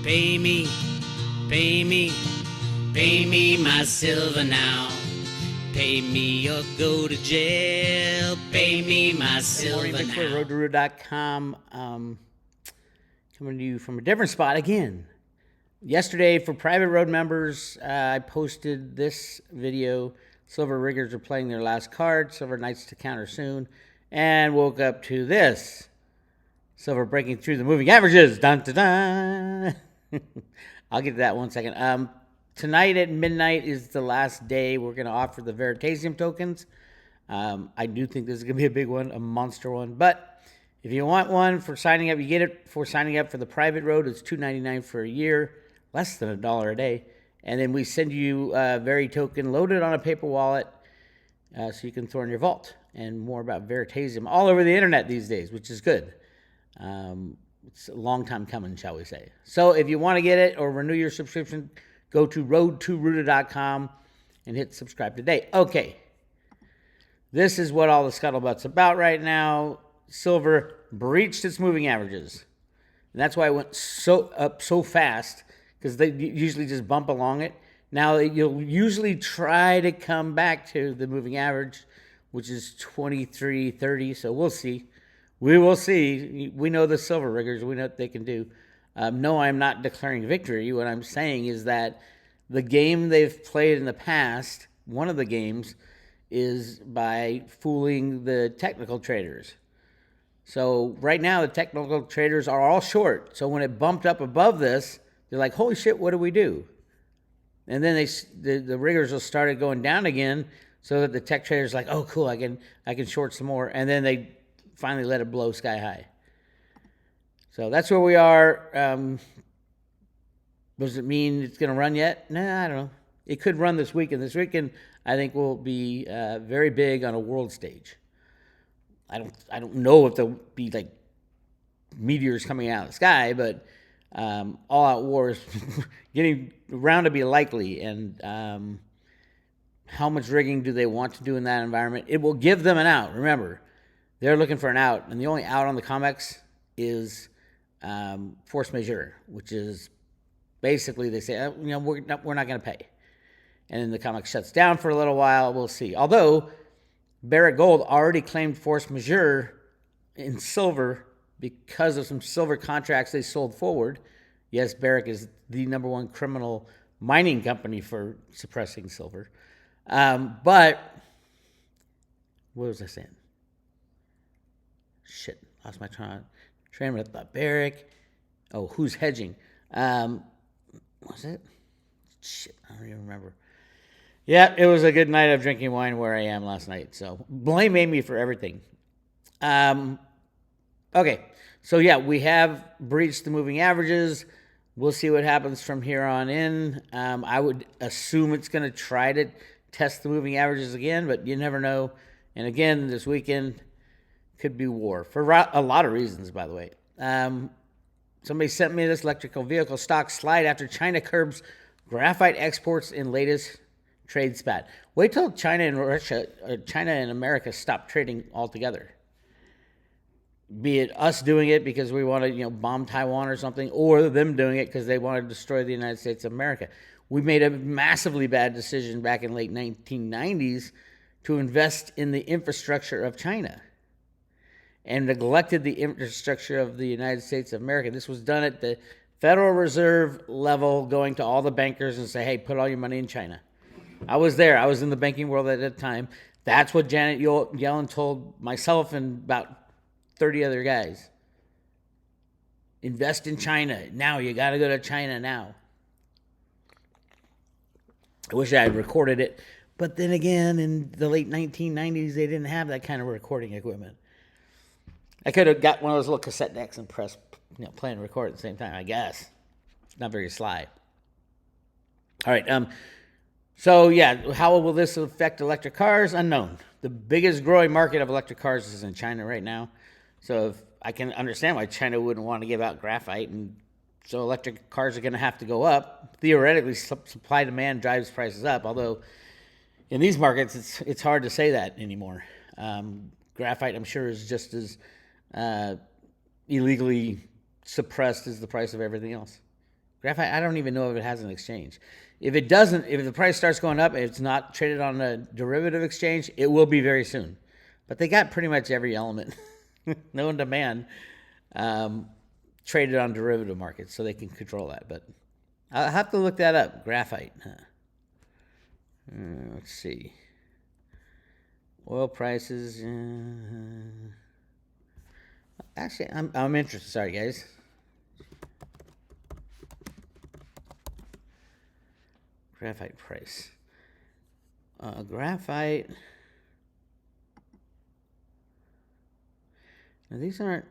Pay me, pay me, pay me my silver now. Pay me or go to jail. Pay me my silver now. Bix Weir, roadtoroot.com. Coming to you from a different spot again. Yesterday, for private road members, I posted this video. Silver riggers are playing their last card. Silver Knights to counter soon. And woke up to this. Silver breaking through the moving averages. Dun, dun, dun. I'll get to that one second. Tonight at midnight is the last day we're going to offer the Veritasium tokens. I do think this is going to be a big one, a monster one. But if you want one for signing up, you get it for signing up for the private road. It's $2.99 for a year, less than $1 a day. And then we send you a Veri token loaded on a paper wallet so you can throw in your vault. And more about Veritasium all over the internet these days, which is good. It's a long time coming, shall we say. So if you want to get it or renew your subscription, go to roadtoroot.com and hit subscribe today. Okay. This is what all the scuttlebutt's about right now. Silver breached its moving averages. And that's why it went up so fast, because they usually just bump along it. Now, you'll usually try to come back to the moving average, which is 23.30. So we'll see. We will see. We know the silver riggers. We know what they can do. No, I'm not declaring victory. What I'm saying is that the game they've played in the past, one of the games, is by fooling the technical traders. So right now, the technical traders are all short. So when it bumped up above this, they're like, holy shit, what do we do? And then the riggers will start going down again, so that the tech traders are like, oh, cool, I can short some more. And then they finally let it blow sky high. So that's where we are. Does it mean it's going to run yet? Nah, I don't know. It could run this weekend. This weekend, I think, will be very big on a world stage. I don't know if there'll be like meteors coming out of the sky, but all-out war is getting around to be likely. And how much rigging do they want to do in that environment? It will give them an out. Remember, they're looking for an out, and the only out on the COMEX is force majeure, which is basically they say, we're not going to pay. And then the COMEX shuts down for a little while. We'll see. Although Barrick Gold already claimed force majeure in silver because of some silver contracts they sold forward. Yes, Barrick is the number one criminal mining company for suppressing silver. But what was I saying? Shit, lost my train of thought. Barrick. Oh, who's hedging? Was it? Shit, I don't even remember. Yeah, it was a good night of drinking wine where I am last night. So blame Amy for everything. Okay, so yeah, we have breached the moving averages. We'll see what happens from here on in. I would assume it's going to try to test the moving averages again, but you never know. And again, this weekend could be war for a lot of reasons, by the way. Somebody sent me this electrical vehicle stock slide after China curbs graphite exports in latest trade spat. Wait till China and America stop trading altogether. Be it us doing it because we want to, bomb Taiwan or something, or them doing it because they want to destroy the United States of America. We made a massively bad decision back in late 1990s to invest in the infrastructure of China and neglected the infrastructure of the United States of America. This was done at the Federal Reserve level, going to all the bankers and say, hey, put all your money in China. I was there. I was in the banking world at that time. That's what Janet Yellen told myself and about 30 other guys. Invest in China. Now, you got to go to China now. I wish I had recorded it. But then again, in the late 1990s, they didn't have that kind of recording equipment. I could have got one of those little cassette decks and pressed, play and record at the same time, I guess. Not very sly. All right. So, yeah, how will this affect electric cars? Unknown. The biggest growing market of electric cars is in China right now. So if I can understand why China wouldn't want to give out graphite, and so electric cars are going to have to go up. Theoretically, supply-demand drives prices up, although in these markets, it's hard to say that anymore. Graphite, I'm sure, is just as illegally suppressed as the price of everything else. Graphite, I don't even know if it has an exchange. If it doesn't, if the price starts going up, it's not traded on a derivative exchange, it will be very soon. But they got pretty much every element known to man traded on derivative markets, so they can control that. But I'll have to look that up. Graphite. Let's see. Oil prices. Actually, I'm interested. Sorry, guys. Graphite price. Graphite. Now these aren't.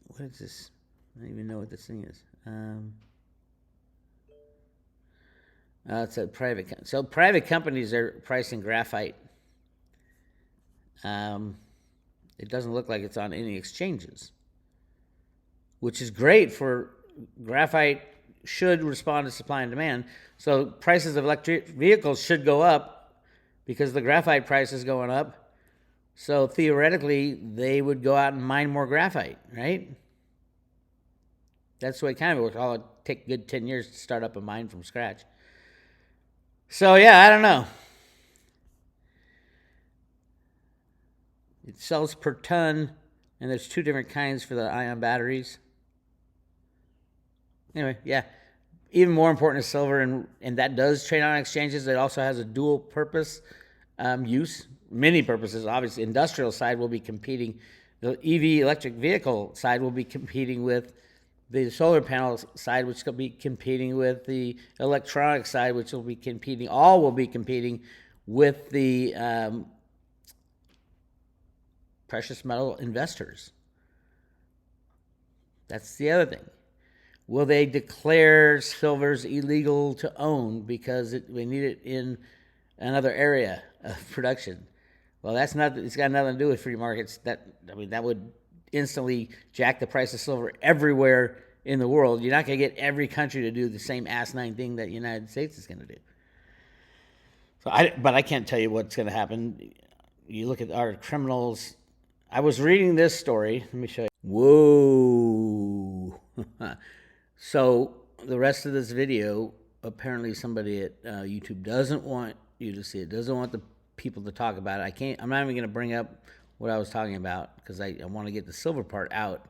What is this? I don't even know what this thing is. It's a private. So private companies are pricing graphite. It doesn't look like it's on any exchanges, which is great for graphite. Should respond to supply and demand. So prices of electric vehicles should go up because the graphite price is going up. So theoretically, they would go out and mine more graphite, right? That's the way it kind of works. It'll take a good 10 years to start up a mine from scratch. So yeah, I don't know. It sells per ton, and there's 2 different kinds for the ion batteries. Anyway, yeah. Even more important is silver, and that does trade on exchanges. It also has a dual purpose use, many purposes. Obviously, industrial side will be competing. The EV electric vehicle side will be competing with the solar panel side, which will be competing with the electronic side, which will be competing. All will be competing with the precious metal investors. That's the other thing. Will they declare silver's illegal to own because we need it in another area of production? Well, that's not. It's got nothing to do with free markets. That would instantly jack the price of silver everywhere in the world. You're not going to get every country to do the same asinine thing that the United States is going to do. But I can't tell you what's going to happen. You look at our criminals. I was reading this story. Let me show you. Whoa. So the rest of this video, apparently somebody at YouTube doesn't want you to see it, doesn't want the people to talk about it. I'm not even going to bring up what I was talking about because I want to get the silver part out.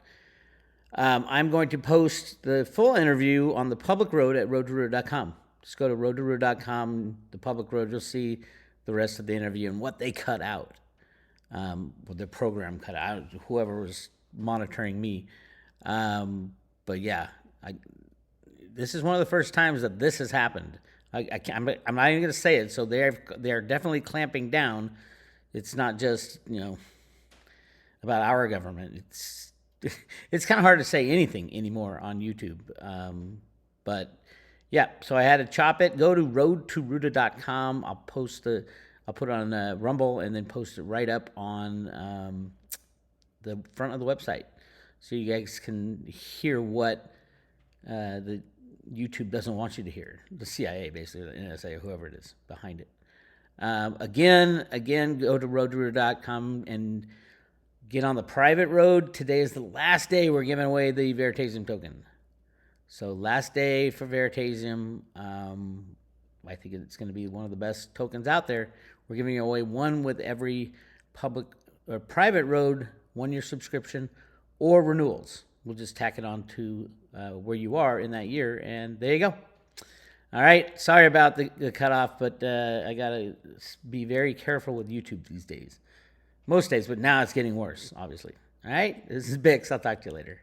I'm going to post the full interview on the public road at roadtoroota.com. Just go to roadtoroota.com, the public road. You'll see the rest of the interview and what they cut out, what the program cut out, whoever was monitoring me. But yeah, this is one of the first times that this has happened. I'm not even going to say it. So they're definitely clamping down. It's not just about our government. It's kind of hard to say anything anymore on YouTube. But yeah, so I had to chop it. Go to roadtoroota.com. I'll put it on Rumble and then post it right up on the front of the website, so you guys can hear what the YouTube doesn't want you to hear. The CIA, basically, the NSA, or whoever it is behind it. Again, go to roadtoroota.com and get on the private road. Today is the last day we're giving away the Veritasium token. So last day for Veritasium. I think it's going to be one of the best tokens out there. We're giving away one with every public or private road 1-year subscription or renewals. We'll just tack it on to where you are in that year, and there you go. All right, sorry about the cutoff, but I got to be very careful with YouTube these days. Most days, but now it's getting worse, obviously. All right, this is Bix. I'll talk to you later.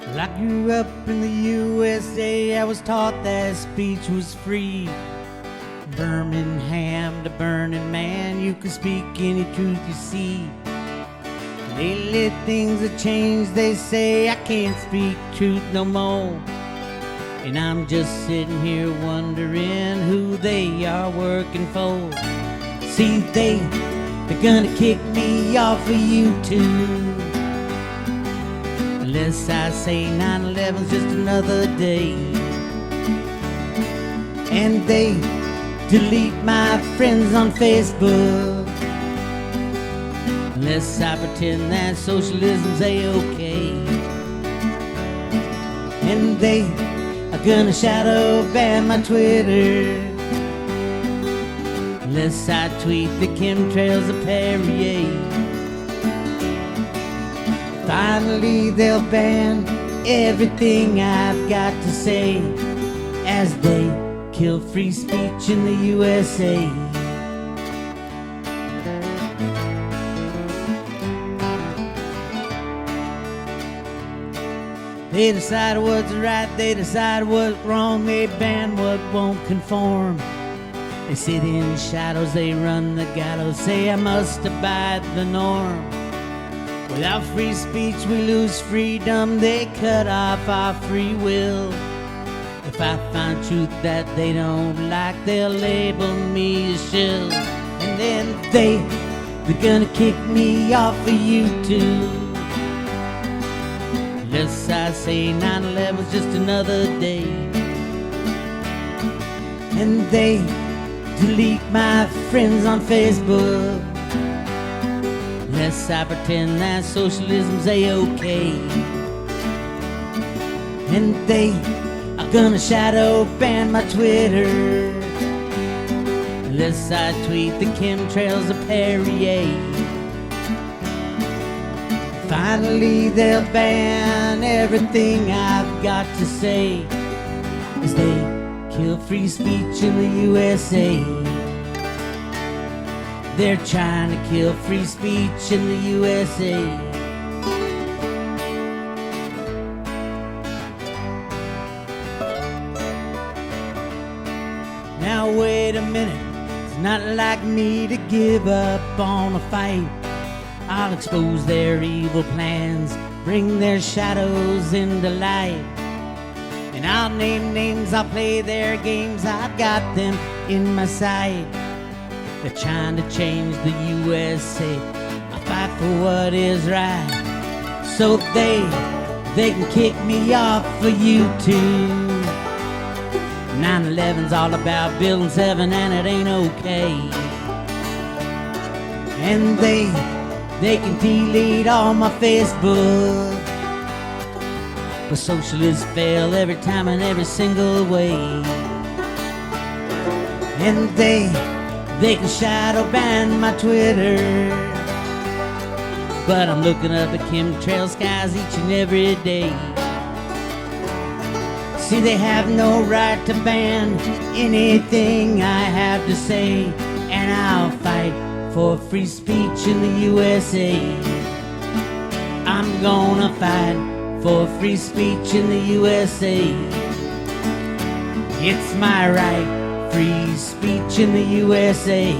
Well, I grew up in the USA. I was taught that speech was free. Birmingham to Burning Man, you can speak any truth you see. Lately things have changed, they say I can't speak truth no more. And I'm just sitting here wondering who they are working for. See, they're gonna kick me off of YouTube unless I say 9/11's just another day. and they delete my friends on Facebook, unless I pretend that socialism's a-okay. And they are gonna shadow ban my Twitter, unless I tweet the chemtrails of Perrier. Finally they'll ban everything I've got to say, as they kill free speech in the USA. They decide what's right, they decide what's wrong, they ban what won't conform. They sit in shadows, they run the gallows, say I must abide the norm. Without free speech we lose freedom, they cut off our free will. If I find truth that they don't like, they'll label me a shill. And then they're gonna kick me off of YouTube, unless I say 9/11's just another day. And they delete my friends on Facebook, unless I pretend that socialism's a-okay. And they are gonna shadow ban my Twitter, unless I tweet the chemtrails of Perrier. Finally they'll ban everything I've got to say, as they kill free speech in the USA. They're trying to kill free speech in the USA. Now wait a minute, it's not like me to give up on a fight. I'll expose their evil plans, bring their shadows into light. And I'll name names, I'll play their games, I've got them in my sight. They're trying to change the USA, I'll fight for what is right, so they can kick me off of YouTube. 9/11's all about building 7 and it ain't okay. And they can delete all my Facebook, but socialists fail every time in every single way. And they can shadow ban my Twitter, but I'm looking up at chemtrail skies each and every day. See, they have no right to ban anything I have to say, and I'll fight for free speech in the USA. I'm gonna fight for free speech in the USA. It's my right, free speech in the USA.